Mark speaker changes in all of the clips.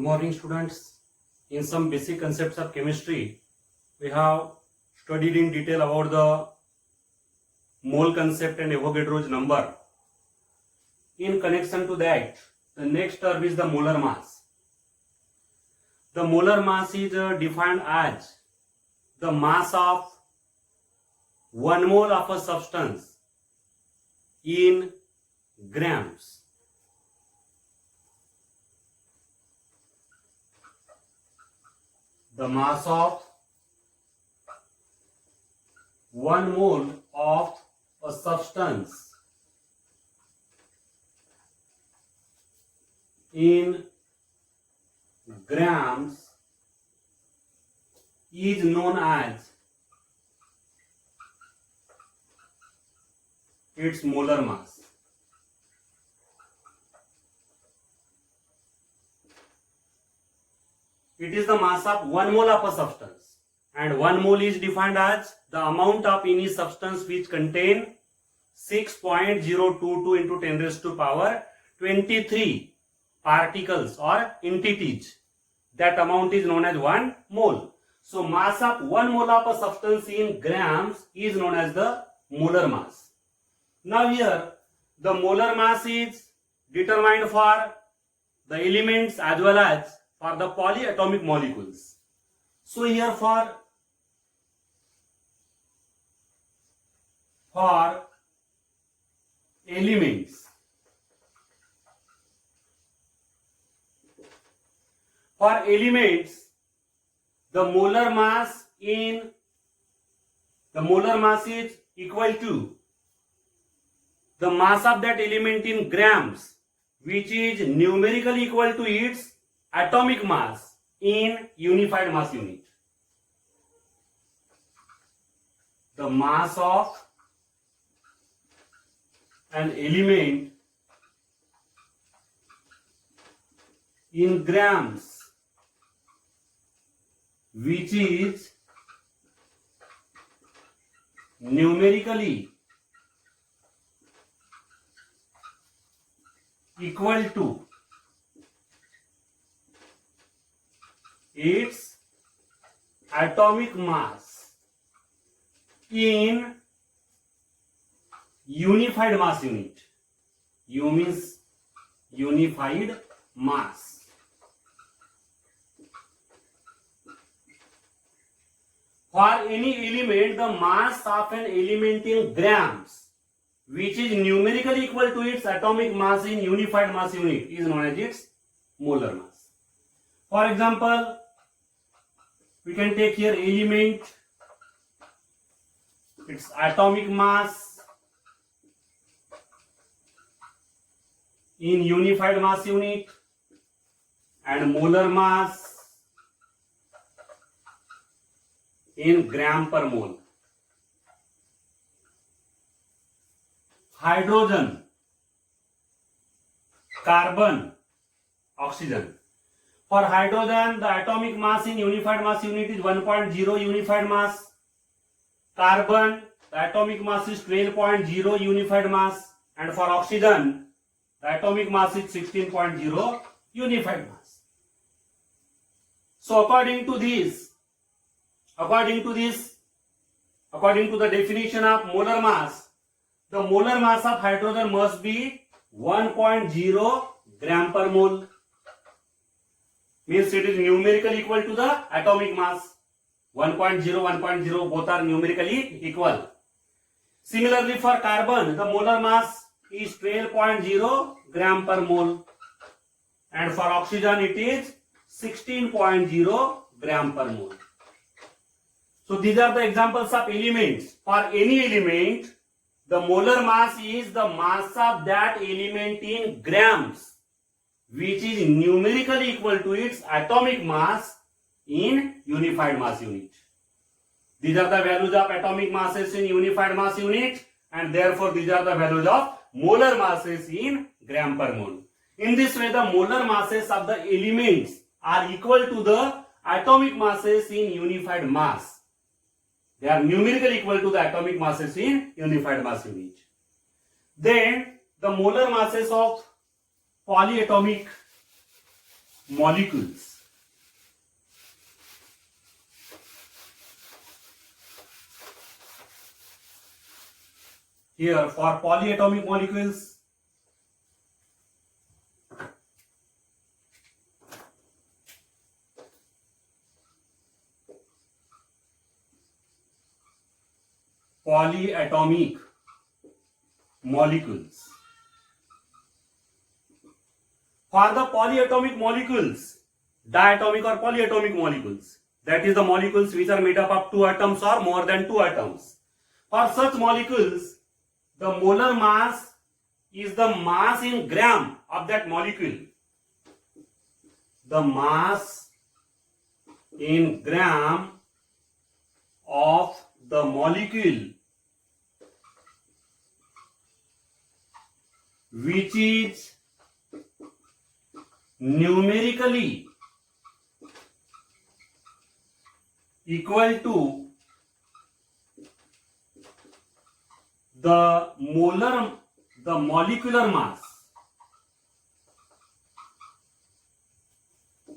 Speaker 1: morning, students. In some basic concepts of chemistry, we have studied in detail about the mole concept and Avogadro's number. In connection to that, the next term is the molar mass. The molar mass is defined as the mass of 1 mole of a substance in grams. The mass of 1 mole of a substance in grams is known as its molar mass. It is the mass of 1 mole of a substance, and 1 mole is defined as the amount of any substance which contain 6.022 into 10 raised to power 23 particles or entities. That amount is known as 1 mole. So mass of 1 mole of a substance in grams is known as the molar mass. Now here the molar mass is determined for the elements as well as for the polyatomic molecules. So here for elements, the molar mass is equal to the mass of that element in grams, which is numerically equal to its atomic mass in unified mass unit. The mass of an element in grams, which is numerically equal to its atomic mass in unified mass unit. U means unified mass. For any element, the mass of an element in grams, which is numerically equal to its atomic mass in unified mass unit, is known as its molar mass. For example, we can take here element, its atomic mass in unified mass unit and molar mass in gram per mole. Hydrogen, carbon, oxygen. For hydrogen, the atomic mass in unified mass unit is 1.0 unified mass. Carbon, the atomic mass is 12.0 unified mass. And for oxygen, the atomic mass is 16.0 unified mass. So according to the definition of molar mass, the molar mass of hydrogen must be 1.0 gram per mole. Means it is numerically equal to the atomic mass. 1.0, 1.0 both are numerically equal. Similarly for carbon, the molar mass is 12.0 gram per mole. And for oxygen it is 16.0 gram per mole. So these are the examples of elements. For any element, the molar mass is the mass of that element in grams, which is numerically equal to its atomic mass in unified mass unit. These are the values of atomic masses in unified mass unit, and therefore these are the values of molar masses in gram per mole. In this way, the molar masses of the elements are equal to the atomic masses in unified mass. They are numerically equal to the atomic masses in unified mass unit. Then the molar masses of polyatomic molecules. Here for polyatomic molecules, polyatomic molecules. For the polyatomic molecules, diatomic or polyatomic molecules, that is the molecules which are made up of 2 atoms or more than 2 atoms. For such molecules, the molar mass is the mass in gram of that molecule. The mass in gram of the molecule which is numerically equal to the molecular mass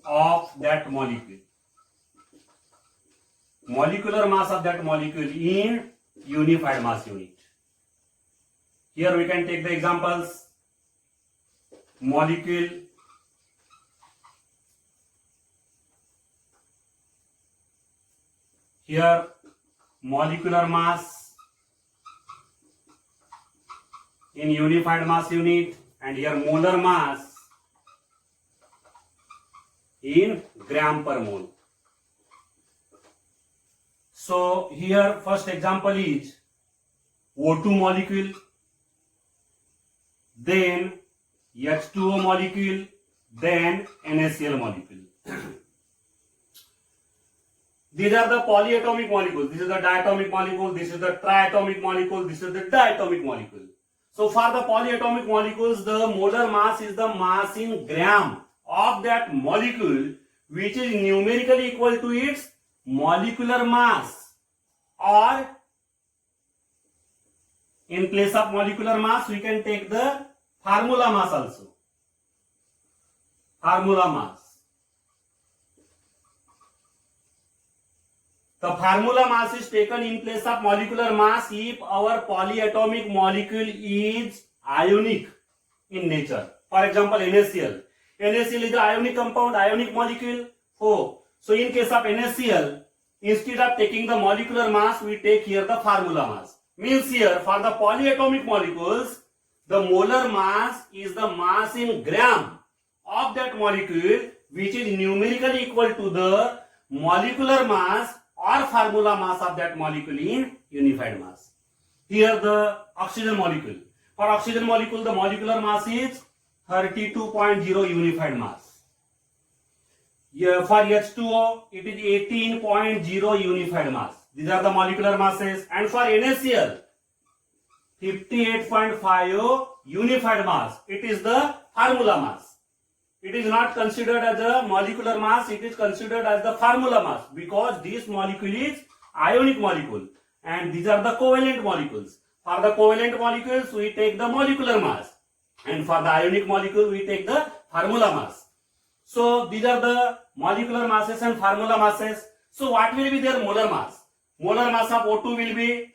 Speaker 1: of that molecule. Molecular mass of that molecule in unified mass unit. Here we can take the examples. Molecule, here molecular mass in unified mass unit, and here molar mass in gram per mole. So here first example is O2 molecule, then H2O molecule, then NaCl molecule. These are the polyatomic molecules. This is the diatomic molecule, this is the triatomic molecule, this is the diatomic molecule. So for the polyatomic molecules, the molar mass is the mass in gram of that molecule which is numerically equal to its molecular mass, or in place of molecular mass we can take the formula mass also. Formula mass. The formula mass is taken in place of molecular mass if our polyatomic molecule is ionic in nature. For example, NaCl. NaCl is the ionic compound, ionic molecule. So in case of NaCl, instead of taking the molecular mass, we take here the formula mass. Means here for the polyatomic molecules, the molar mass is the mass in gram of that molecule which is numerically equal to the molecular mass or formula mass of that molecule in unified mass. Here the oxygen molecule. For oxygen molecule, the molecular mass is 32.0 unified mass. Here for H2O, it is 18.0 unified mass. These are the molecular masses. And for NaCl, 58.5 unified mass. It is the formula mass. It is not considered as a molecular mass, it is considered as the formula mass because this molecule is ionic molecule and these are the covalent molecules. For the covalent molecules, we take the molecular mass, and for the ionic molecule, we take the formula mass. So these are the molecular masses and formula masses. So what will be their molar mass? Molar mass of O2 will be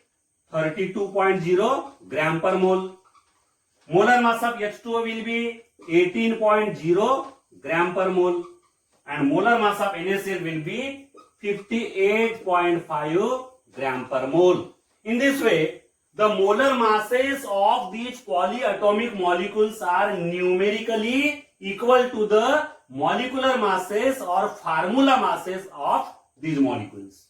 Speaker 1: 32.0 gram per mole. Molar mass of H2O will be 18.0 gram per mole, and molar mass of NaCl will be 58.5 gram per mole. In this way, the molar masses of these polyatomic molecules are numerically equal to the molecular masses or formula masses of these molecules.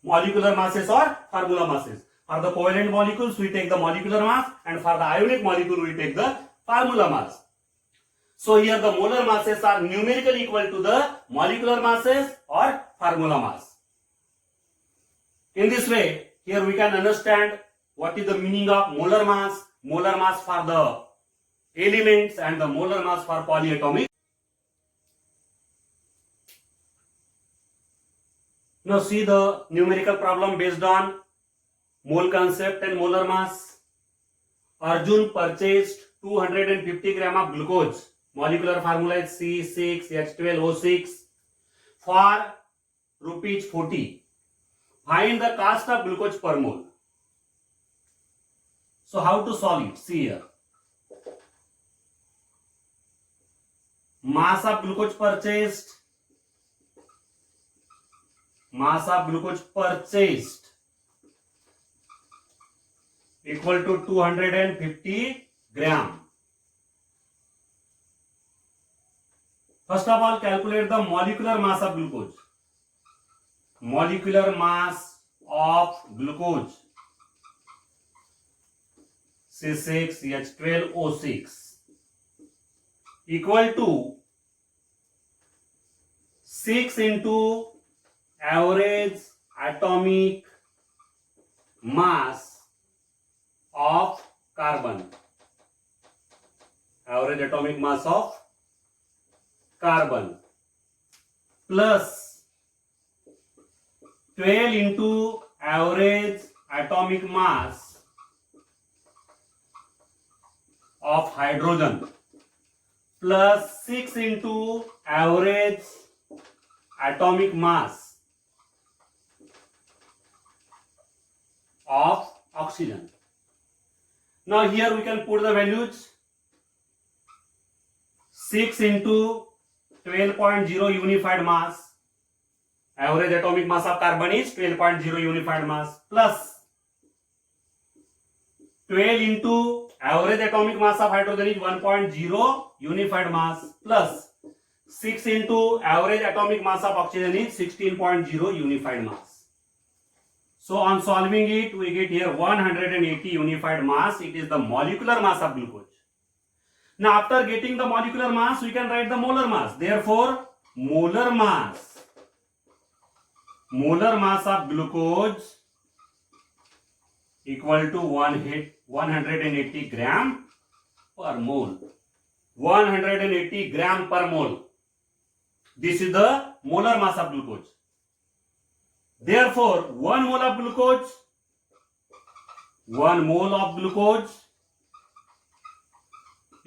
Speaker 1: Molecular masses or formula masses. For the covalent molecules, we take the molecular mass, and for the ionic molecule, we take the formula mass. So here the molar masses are numerically equal to the molecular masses or formula mass. In this way, here we can understand what is the meaning of molar mass for the elements and the molar mass for polyatomic. Now see the numerical problem based on mole concept and molar mass. Arjun purchased 250 gram of glucose Molecular formula is C6H12O6 for rupees 40. Find the cost of glucose per mole. So how to solve it? See here. Mass of glucose purchased equal to 250 gram. First of all, calculate the molecular mass of glucose. Molecular mass of glucose C6H12O6 equal to 6 into average atomic mass of carbon. Average atomic mass of carbon plus 12 into average atomic mass of hydrogen plus 6 into average atomic mass of oxygen. Now here we can put the values. 6 into 12.0 unified mass, average atomic mass of carbon is 12.0 unified mass, plus 12 into average atomic mass of hydrogen is 1.0 unified mass, plus 6 into average atomic mass of oxygen is 16.0 unified mass. So on solving it, we get here 180 unified mass. It is the molecular mass of glucose. Now after getting the molecular mass, we can write the molar mass. Therefore, molar mass of glucose equal to 180 gram per mole. 180 gram per mole. This is the molar mass of glucose. Therefore, 1 mole of glucose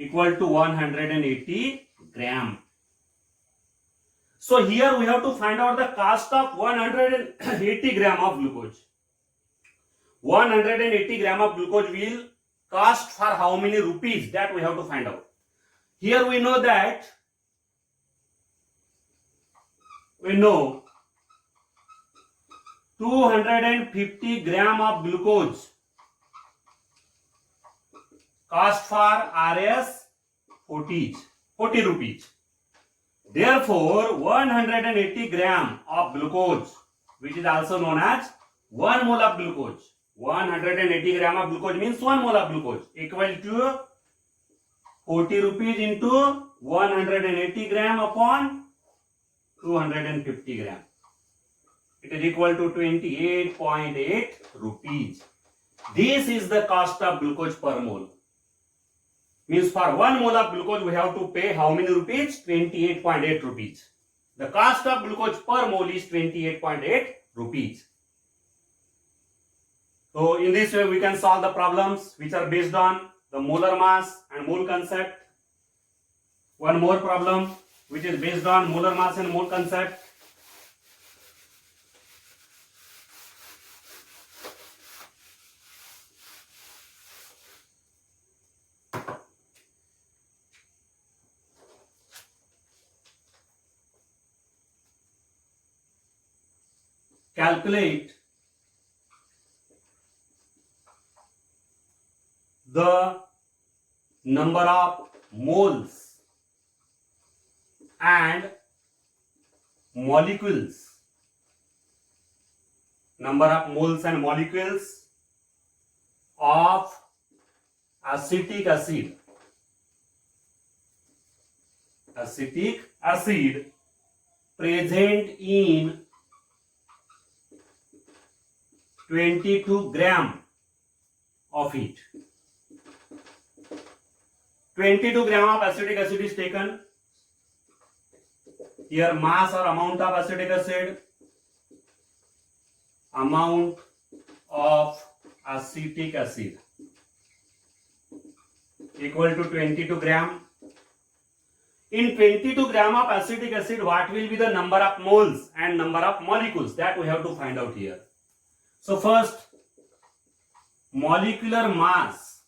Speaker 1: equal to 180 gram. So here we have to find out the cost of 180 gram of glucose. 180 gram of glucose will cost for how many rupees? That we have to find out. Here we know 250 gram of glucose cost for Rs 40 rupees. Therefore, 180 gram of glucose, which is also known as 1 mole of glucose. 180 gram of glucose means 1 mole of glucose equal to 40 rupees into 180 gram upon 250 gram. It is equal to 28.8 rupees. This is the cost of glucose per mole. Means for 1 mole of glucose we have to pay how many rupees? 28.8 rupees. The cost of glucose per mole is 28.8 rupees. So in this way we can solve the problems which are based on the molar mass and mole concept. One more problem which is based on molar mass and mole concept. Calculate the number of moles and molecules. Number of moles and molecules of acetic acid. Acetic acid present in 22 gram of it. 22 gram of acetic acid is taken. Here mass or amount of acetic acid. Amount of acetic acid equal to 22 gram. In 22 gram of acetic acid, what will be the number of moles and number of molecules? That we have to find out here. So first, molecular mass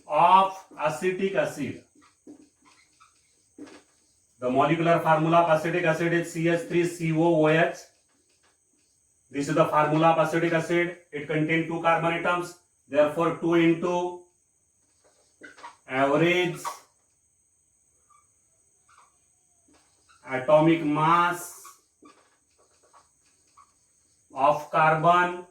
Speaker 1: of acetic acid. The molecular formula of acetic acid is CH3COOH. This is the formula of acetic acid. It contains 2 carbon atoms. Therefore, 2 into average atomic mass of carbon,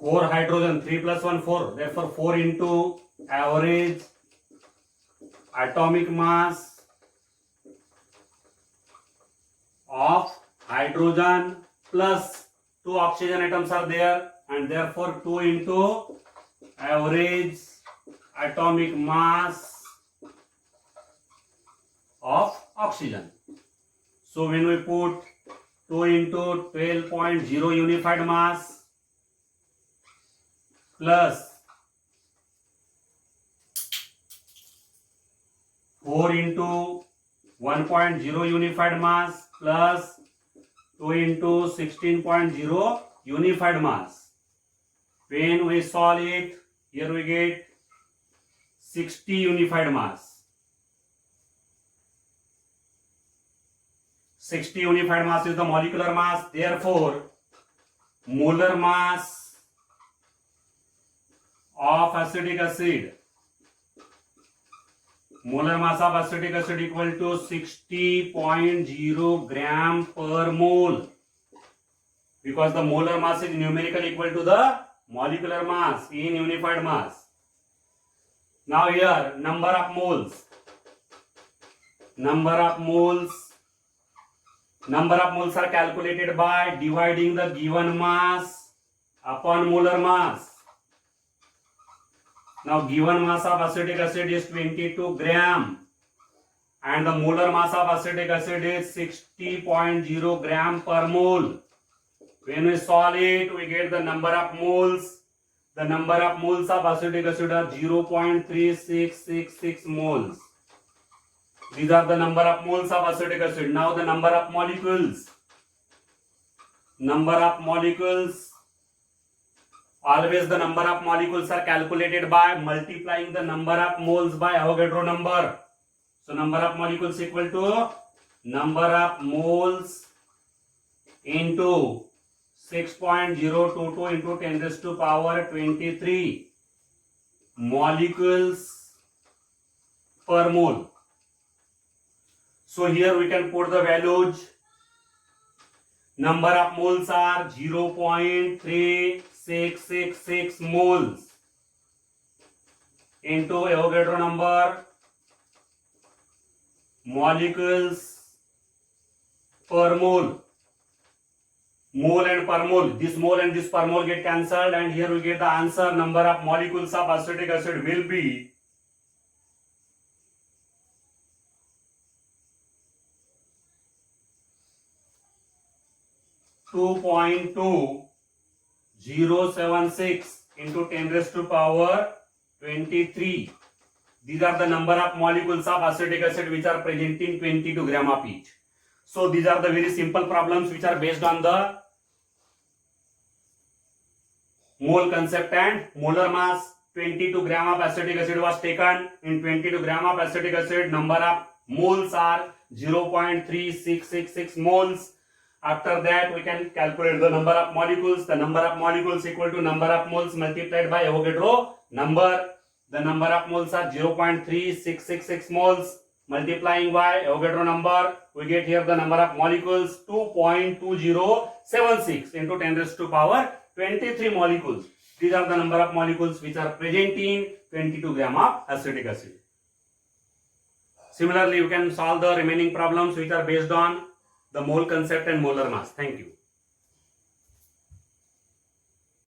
Speaker 1: 4 hydrogen, 3 plus 1 4. Therefore, 4 into average atomic mass of hydrogen plus 2 oxygen atoms are there, and therefore 2 into average atomic mass of oxygen. So when we put 2 into 12.0 unified mass plus 4 into 1.0 unified mass plus 2 into 16.0 unified mass. When we solve it, here we get 60 unified mass. 60 unified mass is the molecular mass. Therefore, molar mass of acetic acid, molar mass of acetic acid equal to 60.0 gram per mole, because the molar mass is numerically equal to the molecular mass in unified mass. Now here, number of moles. Number of moles are calculated by dividing the given mass upon molar mass. Now given mass of acetic acid is 22 gram and the molar mass of acetic acid is 60.0 gram per mole. When we solve it, we get the number of moles. The number of moles of acetic acid are 0.3666 moles. These are the number of moles of acetic acid. Now the number of molecules. Number of molecules. Always the number of molecules are calculated by multiplying the number of moles by Avogadro number. So number of molecules equal to number of moles into 6.022 into 10 raised to power 23 molecules per mole. So here we can put the values. Number of moles are 0.3666 moles into Avogadro number, molecules per mole. Mole and per mole. This mole and this per mole get cancelled, and here we get the answer. Number of molecules of acetic acid will be 2.2076 into 10 raised to power 23. These are the number of molecules of acetic acid which are present in 22 gram of each. So these are the very simple problems which are based on the mole concept and molar mass. 22 gram of acetic acid was taken. In 22 gram of acetic acid, number of moles are 0.3666 moles. After that, we can calculate the number of molecules. The number of molecules equal to number of moles multiplied by Avogadro number. The number of moles are 0.3666 moles. Multiplying by Avogadro number, we get here the number of molecules 2.2076 into 10 raised to power 23 molecules. These are the number of molecules which are present in 22 gram of acetic acid. Similarly, you can solve the remaining problems which are based on the mole concept and molar mass. Thank you.